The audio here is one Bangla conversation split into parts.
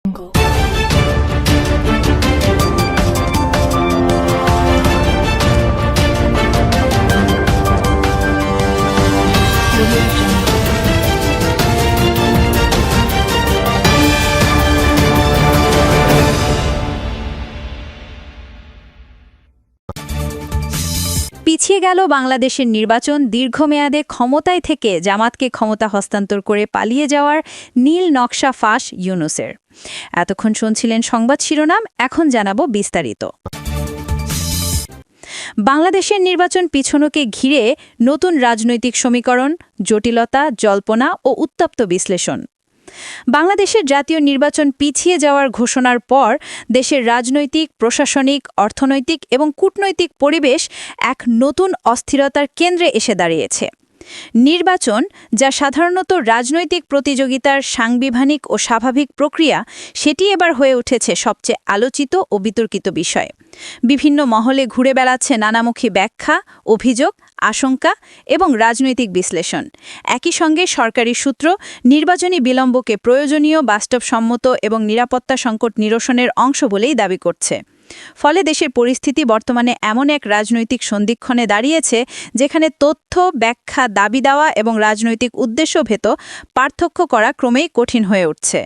Jungle. Audio Jungle. পিছিয়ে গেল বাংলাদেশের নির্বাচন। দীর্ঘমেয়াদে ক্ষমতায় থেকে জামাতকে ক্ষমতা হস্তান্তর করে পালিয়ে যাওয়ার নীল নকশা ফাঁস ইউনূসের। এতক্ষণ শুনছিলেন সংবাদ শিরোনাম, এখন জানাবো বিস্তারিত। বাংলাদেশের নির্বাচন পিছনকে ঘিরে নতুন রাজনৈতিক সমীকরণ, জটিলতা, জল্পনা ও উত্তপ্ত বিশ্লেষণ। বাংলাদেশের জাতীয় নির্বাচন পিছিয়ে যাওয়ার ঘোষণার পর দেশের রাজনৈতিক, প্রশাসনিক, অর্থনৈতিক এবং কূটনৈতিক পরিবেশ এক নতুন অস্থিরতার কেন্দ্রে এসে দাঁড়িয়েছে। নির্বাচন, যা সাধারণত রাজনৈতিক প্রতিযোগিতার সাংবিধানিক ও স্বাভাবিক প্রক্রিয়া, সেটি এবার হয়ে উঠেছে সবচেয়ে আলোচিত ও বিতর্কিত বিষয়। বিভিন্ন মহলে ঘুরে বেড়াচ্ছে নানামুখী ব্যাখ্যা, অভিযোগ, আশঙ্কা এবং রাজনৈতিক বিশ্লেষণ। একই সঙ্গে সরকারি সূত্র নির্বাচনী বিলম্বকে প্রয়োজনীয়, বাস্তবসম্মত এবং নিরাপত্তা সংকট নিরসনের অংশ বলেই দাবি করছে। ফলে দেশের পরিস্থিতি বর্তমানে এমন এক রাজনৈতিক সন্ধিক্ষণে দাঁড়িয়েছে যেখানে তথ্য, ব্যাখ্যা, দাবি দেওয়া এবং রাজনৈতিক উদ্দেশ্য ভেদ পার্থক্য করা ক্রমেই কঠিন হয়ে উঠছে।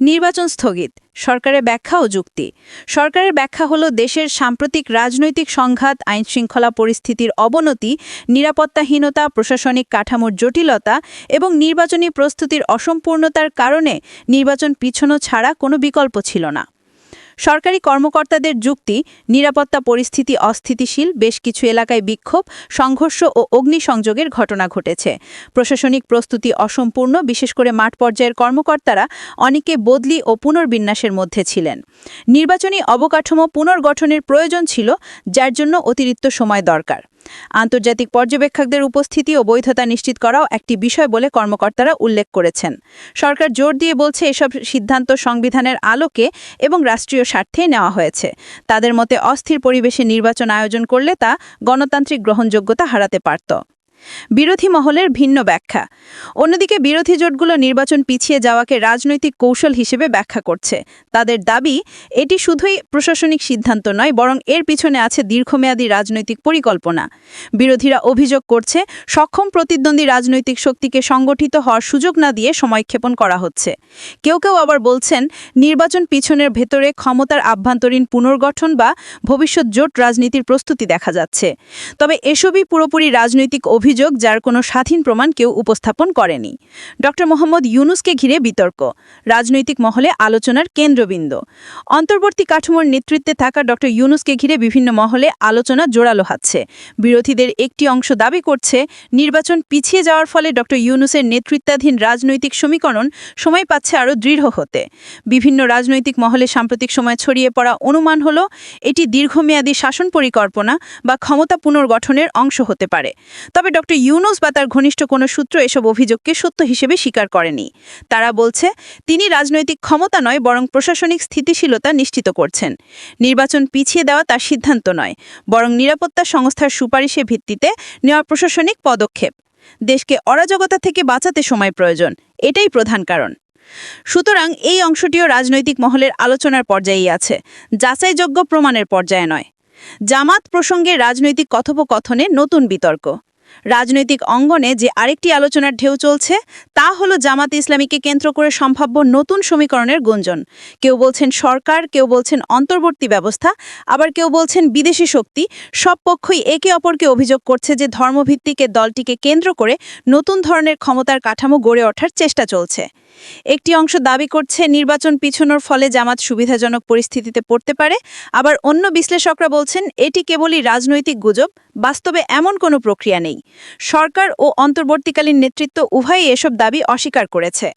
নির্বাচন স্থগিত, সরকারের ব্যাখ্যা ও যুক্তি। সরকারের ব্যাখ্যা হলো দেশের সাম্প্রতিক রাজনৈতিক সংঘাত, আইনশৃঙ্খলা পরিস্থিতির অবনতি, নিরাপত্তাহীনতা, প্রশাসনিক কাঠামোর জটিলতা এবং নির্বাচনী প্রস্তুতির অসম্পূর্ণতার কারণে নির্বাচন পিছনো ছাড়া কোনো বিকল্প ছিল না। সরকারি কর্মকর্তাদের যুক্তি, নিরাপত্তা পরিস্থিতি অস্থিতিশীল, বেশ কিছু এলাকায় বিক্ষোভ, সংঘর্ষ ও অগ্নিসংযোগের ঘটনা ঘটেছে। প্রশাসনিক প্রস্তুতি অসম্পূর্ণ, বিশেষ করে মাঠ পর্যায়ের কর্মকর্তারা অনেকে বদলি ও পুনর্বিন্যাসের মধ্যে ছিলেন। নির্বাচনী অবকাঠামো পুনর্গঠনের প্রয়োজন ছিল, যার জন্য অতিরিক্ত সময় দরকার। আন্তর্জাতিক পর্যবেক্ষকদের উপস্থিতি ও বৈধতা নিশ্চিত করাও একটি বিষয় বলে কর্মকর্তারা উল্লেখ করেছেন। সরকার জোর দিয়ে বলছে এসব সিদ্ধান্ত সংবিধানের আলোকে এবং রাষ্ট্রীয় স্বার্থেই নেওয়া হয়েছে। তাদের মতে অস্থির পরিবেশে নির্বাচন আয়োজন করলে তা গণতান্ত্রিক গ্রহণযোগ্যতা হারাতে পারত। বিরোধী মহলের ভিন্ন ব্যাখ্যা। অন্যদিকে বিরোধী জোটগুলো নির্বাচন পিছিয়ে যাওয়াকে রাজনৈতিক কৌশল হিসেবে ব্যাখ্যা করছে। তাদের দাবি, এটি শুধুই প্রশাসনিক সিদ্ধান্ত নয়, বরং এর পিছনে আছে দীর্ঘমেয়াদী রাজনৈতিক পরিকল্পনা। বিরোধীরা অভিযোগ করছে, সক্ষম প্রতিদ্বন্দ্বী রাজনৈতিক শক্তিকে সংগঠিত হওয়ার সুযোগ না দিয়ে সময়ক্ষেপণ করা হচ্ছে। কেউ কেউ আবার বলছেন, নির্বাচন পিছনের ভেতরে ক্ষমতার আভ্যন্তরীণ পুনর্গঠন বা ভবিষ্যৎ জোট রাজনীতির প্রস্তুতি দেখা যাচ্ছে। তবে এসবই পুরোপুরি রাজনৈতিক অভিযোগ, যার কোনো স্বাধীন প্রমাণ কেউ উপস্থাপন করেনি। ড. মোহাম্মদ ইউনূসকে ঘিরে বিতর্ক, রাজনৈতিক মহলে আলোচনার কেন্দ্রবিন্দু। অন্তর্বর্তী কাঠামোর নেতৃত্বে থাকা ড. ইউনূসকে ঘিরে বিভিন্ন মহলে আলোচনা জোরালো হচ্ছে। বিরোধীদের একটি অংশ দাবি করছে, নির্বাচন পিছিয়ে যাওয়ার ফলে ড. ইউনূসের নেতৃত্বাধীন রাজনৈতিক সমীকরণ সময় পাচ্ছে আরও দৃঢ় হতে। বিভিন্ন রাজনৈতিক মহলে সাম্প্রতিক সময় ছড়িয়ে পড়া অনুমান হল, এটি দীর্ঘমেয়াদী শাসন পরিকল্পনা বা ক্ষমতা পুনর্গঠনের অংশ হতে পারে। তবে ড. ইউনূস বা তার ঘনিষ্ঠ কোনো সূত্র এসব অভিযোগকে সত্য হিসেবে স্বীকার করেনি। তারা বলছে, তিনি রাজনৈতিক ক্ষমতা নয়, বরং প্রশাসনিক স্থিতিশীলতা নিশ্চিত করছেন। নির্বাচন পিছিয়ে দেওয়া তার সিদ্ধান্ত নয়, বরং নিরাপত্তা সংস্থার সুপারিশের ভিত্তিতে নেওয়া প্রশাসনিক পদক্ষেপ। দেশকে অরাজকতা থেকে বাঁচাতে সময় প্রয়োজন, এটাই প্রধান কারণ। সুতরাং এই অংশটিও রাজনৈতিক মহলের আলোচনার পর্যায়েই আছে, যাচাইযোগ্য প্রমাণের পর্যায়ে নয়। জামাত প্রসঙ্গে রাজনৈতিক কথোপকথনে নতুন বিতর্ক। রাজনৈতিক অঙ্গনে যে আরেকটি আলোচনার ঢেউ চলছে, তা হলো জামাত ইসলামীকে কেন্দ্র করে সম্ভাব্য নতুন সমীকরণের গুঞ্জন। কেউ বলছেন সরকার, কেউ বলছেন অন্তর্বর্তী ব্যবস্থা, আবার কেউ বলছেন বিদেশি শক্তি। সব পক্ষই একে অপরকে অভিযোগ করছে যে ধর্মভিত্তিক দলটিকে কেন্দ্র করে নতুন ধরনের ক্ষমতার কাঠামো গড়ে ওঠার চেষ্টা চলছে। একটি অংশ দাবি করছে, নির্বাচন পিছনোর ফলে জামাত সুবিধাজনক পরিস্থিতিতে পড়তে পারে। আবার অন্য বিশ্লেষকরা বলছেন, এটি কেবলই রাজনৈতিক গুজব, বাস্তবে এমন কোনো প্রক্রিয়া নেই। সরকার ও অন্তর্বর্তীকালীন নেতৃত্ব উভয়ই এসব দাবি অস্বীকার করেছে।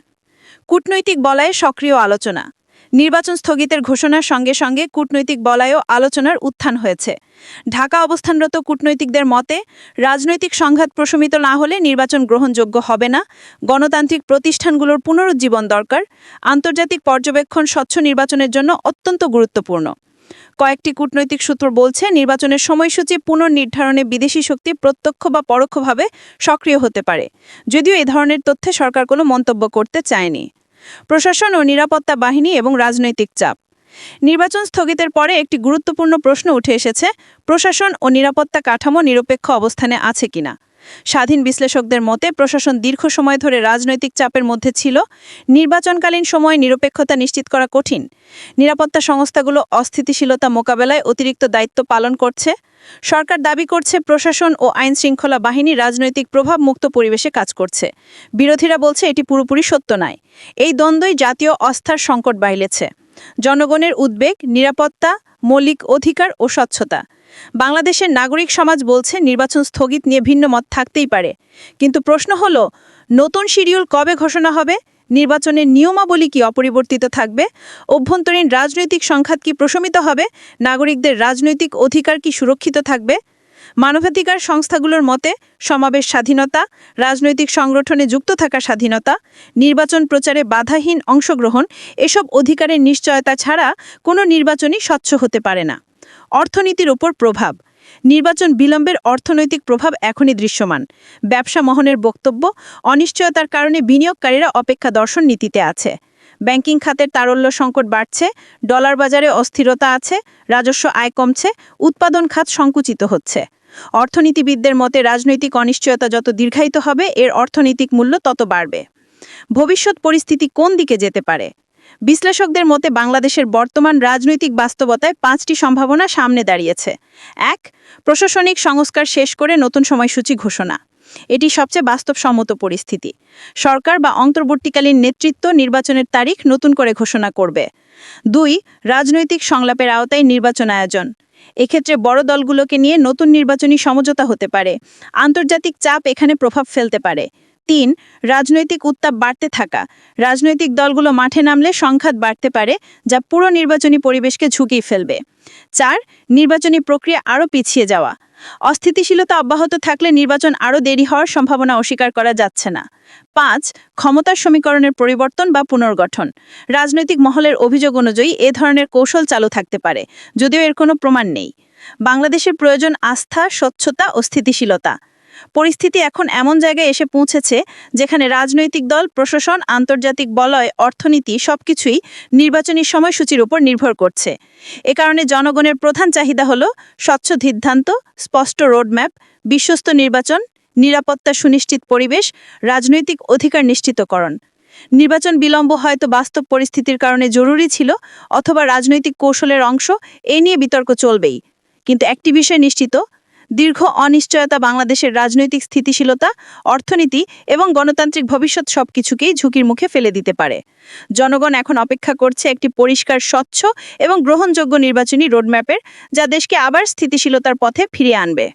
কূটনৈতিক বলয়ে সক্রিয় আলোচনা। নির্বাচন স্থগিতের ঘোষণার সঙ্গে সঙ্গে কূটনৈতিক বলয়েও আলোচনার উত্থান হয়েছে। ঢাকা অবস্থানরত কূটনৈতিকদের মতে, রাজনৈতিক সংঘাত প্রশমিত না হলে নির্বাচন গ্রহণযোগ্য হবে না। গণতান্ত্রিক প্রতিষ্ঠানগুলোর পুনরুজ্জীবন দরকার। আন্তর্জাতিক পর্যবেক্ষণ স্বচ্ছ নির্বাচনের জন্য অত্যন্ত গুরুত্বপূর্ণ। কয়েকটি কূটনৈতিক সূত্র বলছে, নির্বাচনের সময়সূচি পুনর্নির্ধারণে বিদেশি শক্তি প্রত্যক্ষ বা পরোক্ষভাবে সক্রিয় হতে পারে। যদিও এ ধরনের তথ্যে সরকার কোনো মন্তব্য করতে চায়নি। প্রশাসন ও নিরাপত্তা বাহিনী এবং রাজনৈতিক চাপ। নির্বাচন স্থগিতের পরে একটি গুরুত্বপূর্ণ প্রশ্ন উঠে এসেছে, প্রশাসন ও নিরাপত্তা কাঠামো নিরপেক্ষ অবস্থানে আছে কিনা। স্বাধীন বিশ্লেষকদের মতে প্রশাসন দীর্ঘ সময় ধরে রাজনৈতিক চাপের মধ্যে ছিল। নির্বাচনকালীন সময়ে নিরপেক্ষতা নিশ্চিত করা কঠিন। নিরাপত্তা সংস্থাগুলো অস্থিতিশীলতা মোকাবেলায় অতিরিক্ত দায়িত্ব পালন করছে। সরকার দাবি করছে প্রশাসন ও আইনশৃঙ্খলা বাহিনী রাজনৈতিক প্রভাব মুক্ত পরিবেশে কাজ করছে। বিরোধীরা বলছে এটি পুরোপুরি সত্য নয়। এই দ্বন্দ্বই জাতীয় অস্থার সংকট বাড়িয়েছে। জনগণের উদ্বেগ, নিরাপত্তা, মৌলিক অধিকার ও স্বচ্ছতা। বাংলাদেশের নাগরিক সমাজ বলছে নির্বাচন স্থগিত নিয়ে ভিন্ন মত থাকতেই পারে, কিন্তু প্রশ্ন হলো নতুন শিডিউল কবে ঘোষণা হবে, নির্বাচনের নিয়মাবলী কি অপরিবর্তিত থাকবে, অভ্যন্তরীণ রাজনৈতিক সংঘাত কি প্রশমিত হবে, নাগরিকদের রাজনৈতিক অধিকার কি সুরক্ষিত থাকবে। মানবাধিকার সংস্থাগুলোর মতে সমাবেশ স্বাধীনতা, রাজনৈতিক সংগঠনে যুক্ত থাকার স্বাধীনতা, নির্বাচন প্রচারে বাধাহীন অংশগ্রহণ এসব অধিকারের নিশ্চয়তা ছাড়া কোনো নির্বাচনই স্বচ্ছ হতে পারে না। অর্থনীতির ওপর প্রভাব। নির্বাচন বিলম্বের অর্থনৈতিক প্রভাব এখনই দৃশ্যমান। ব্যবসা মহলের বক্তব্য, অনিশ্চয়তার কারণে বিনিয়োগকারীরা অপেক্ষা দর্শন নীতিতে আছে। ব্যাংকিং খাতের তারল্য সংকট বাড়ছে, ডলার বাজারে অস্থিরতা আছে, রাজস্ব আয় কমছে, উৎপাদন খাত সংকুচিত হচ্ছে। অর্থনীতিবিদদের মতে রাজনৈতিক অনিশ্চয়তা যত দীর্ঘায়িত হবে এর অর্থনৈতিক মূল্য তত বাড়বে। ভবিষ্যৎ পরিস্থিতি কোন দিকে যেতে পারে? বিশ্লেষকদের মতে বাংলাদেশের বর্তমান রাজনৈতিক বাস্তবতায় 5টি সম্ভাবনা সামনে দাঁড়িয়েছে। 1. প্রশাসনিক সংস্কার শেষ করে নতুন সময়সূচি ঘোষণা। এটি সবচেয়ে বাস্তবসম্মত পরিস্থিতি। সরকার বা অন্তর্বর্তীকালীন নেতৃত্ব নির্বাচনের তারিখ নতুন করে ঘোষণা করবে। 2. রাজনৈতিক সংলাপের আওতায় নির্বাচন আয়োজন। এক্ষেত্রে বড় দলগুলোকে নিয়ে নতুন নির্বাচনী সমঝোতা হতে পারে। আন্তর্জাতিক চাপ এখানে প্রভাব ফেলতে পারে। 3. রাজনৈতিক উত্তাপ বাড়তে থাকা। রাজনৈতিক দলগুলো মাঠে নামলে সংঘাত বাড়তে পারে, যা পুরো নির্বাচনী পরিবেশকে ঝুঁকিয়ে ফেলবে। 4. নির্বাচনী প্রক্রিয়া আরও পিছিয়ে যাওয়া। অস্থিতিশীলতা অব্যাহত থাকলে নির্বাচন আরও দেরি হওয়ার সম্ভাবনা অস্বীকার করা যাচ্ছে না। 5. ক্ষমতার সমীকরণের পরিবর্তন বা পুনর্গঠন। রাজনৈতিক মহলের অভিযোগ অনুযায়ী এ ধরনের কৌশল চালু থাকতে পারে, যদিও এর কোনো প্রমাণ নেই। বাংলাদেশের প্রয়োজন আস্থা, স্বচ্ছতা ও স্থিতিশীলতা। পরিস্থিতি এখন এমন জায়গায় এসে পৌঁছেছে যেখানে রাজনৈতিক দল, প্রশাসন, আন্তর্জাতিক বলয়, অর্থনীতি সবকিছুই নির্বাচনী সময়সূচির উপর নির্ভর করছে। এ কারণে জনগণের প্রধান চাহিদা হলো স্বচ্ছ সিদ্ধান্ত, স্পষ্ট রোডম্যাপ, বিশ্বস্ত নির্বাচন, নিরাপত্তা সুনিশ্চিত পরিবেশ, রাজনৈতিক অধিকার নিশ্চিতকরণ। নির্বাচন বিলম্ব হয়তো বাস্তব পরিস্থিতির কারণে জরুরি ছিল অথবা রাজনৈতিক কৌশলের অংশ, এ নিয়ে বিতর্ক চলবেই। কিন্তু একটি বিষয় নিশ্চিত, দীর্ঘ অনিশ্চয়তা বাংলাদেশের রাজনৈতিক স্থিতিশীলতা, অর্থনীতি এবং গণতান্ত্রিক ভবিষ্যৎ সবকিছুকেই ঝুঁকির মুখে ফেলে দিতে পারে। জনগণ এখন অপেক্ষা করছে একটি পরিষ্কার, স্বচ্ছ এবং গ্রহণযোগ্য নির্বাচনী রোডম্যাপের, যা দেশকে আবার স্থিতিশীলতার পথে ফিরিয়ে আনবে।